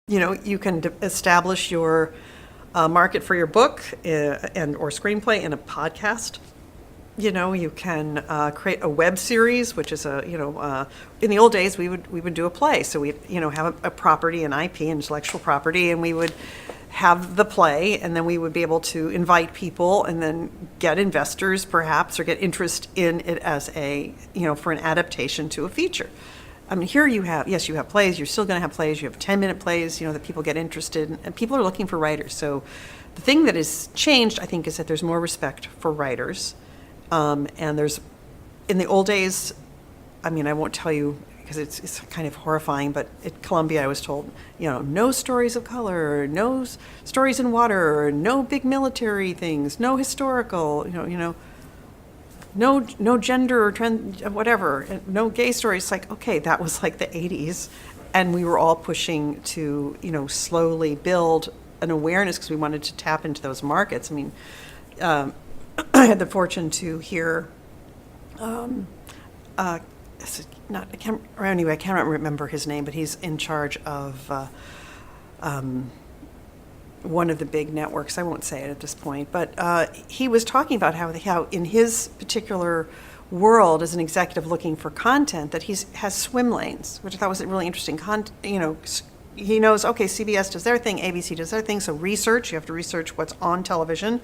You can establish your market for your book and or screenplay in a podcast. You can create a web series, which is in the old days we would do a play. So we have a property, an IP, intellectual property, and we would have the play, and then we would be able to invite people and then get investors perhaps, or get interest in it as for an adaptation to a feature. I mean, here you have plays, you're still going to have plays, you have 10-minute plays, that people get interested in, and people are looking for writers. So the thing that has changed, I think, is that there's more respect for writers. And there's, in the old days, I mean, I won't tell you because it's kind of horrifying, but at Columbia I was told, no stories of color, no stories in water, no big military things, no historical, no gender or trend, whatever, no gay stories. It's like, okay, that was like the 80s, and we were all pushing to, slowly build an awareness because we wanted to tap into those markets. I mean, I had the fortune to hear, I can't remember his name, but he's in charge of one of the big networks. I won't say it at this point, but he was talking about how in his particular world as an executive looking for content, that has swim lanes, which I thought was a really interesting. He knows, okay, CBS does their thing, ABC does their thing, so you have to research what's on television.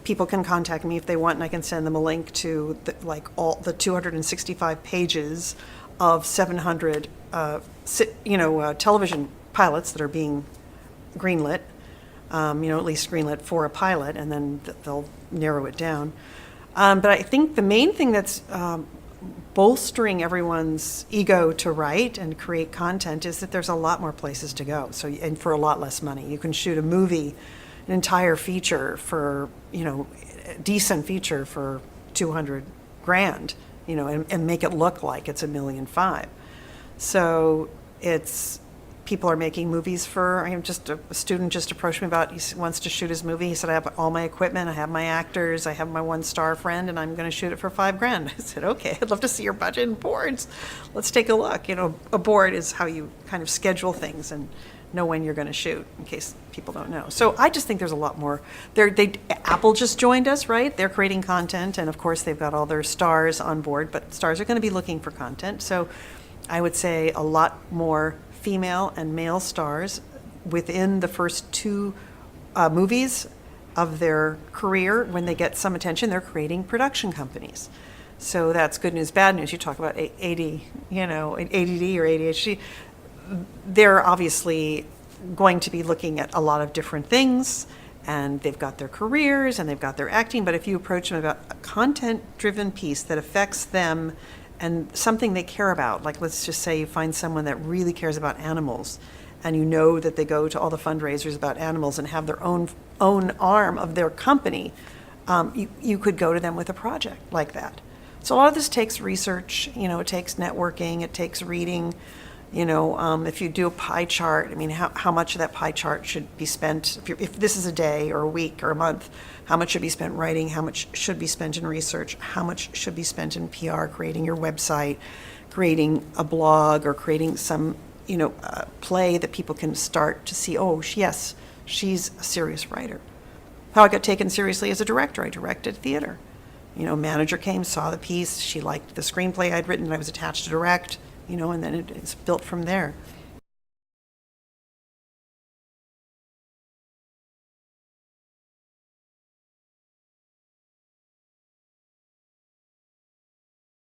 People can contact me if they want, and I can send them a link to all the 265 pages of 700 television pilots that are being greenlit, at least greenlit for a pilot, and then they'll narrow it down. But I think the main thing that's bolstering everyone's ego to write and create content is that there's a lot more places to go. So, and for a lot less money, you can shoot a movie, an entire feature for, a decent feature for $200,000, and make it look like it's $1.5 million. So people are making movies a student just approached me about, he wants to shoot his movie. He said, I have all my equipment, I have my actors, I have my one star friend, and I'm going to shoot it for $5,000. I said, okay, I'd love to see your budget and boards. Let's take a look. A board is how you kind of schedule things and know when you're going to shoot, in case people don't know. So I just think there's a lot more. Apple just joined us, right? They're creating content, and of course they've got all their stars on board, but stars are going to be looking for content. So I would say a lot more female and male stars within the first two movies of their career. When they get some attention, they're creating production companies. So that's good news, bad news. You talk about ADD or ADHD. They're obviously going to be looking at a lot of different things, and they've got their careers and they've got their acting, but if you approach them about a content-driven piece that affects them and something they care about, like let's just say you find someone that really cares about animals, and that they go to all the fundraisers about animals and have their own arm of their company, you could go to them with a project like that. So a lot of this takes research, it takes networking, it takes reading. If you do a pie chart, I mean, how much of that pie chart should be spent, if this is a day or a week or a month, how much should be spent writing, how much should be spent in research, how much should be spent in PR, creating your website, creating a blog, or creating some, play that people can start to see, oh, yes, she's a serious writer. How I got taken seriously as a director, I directed theater. Manager came, saw the piece, she liked the screenplay I'd written, I was attached to direct. And then it's built from there.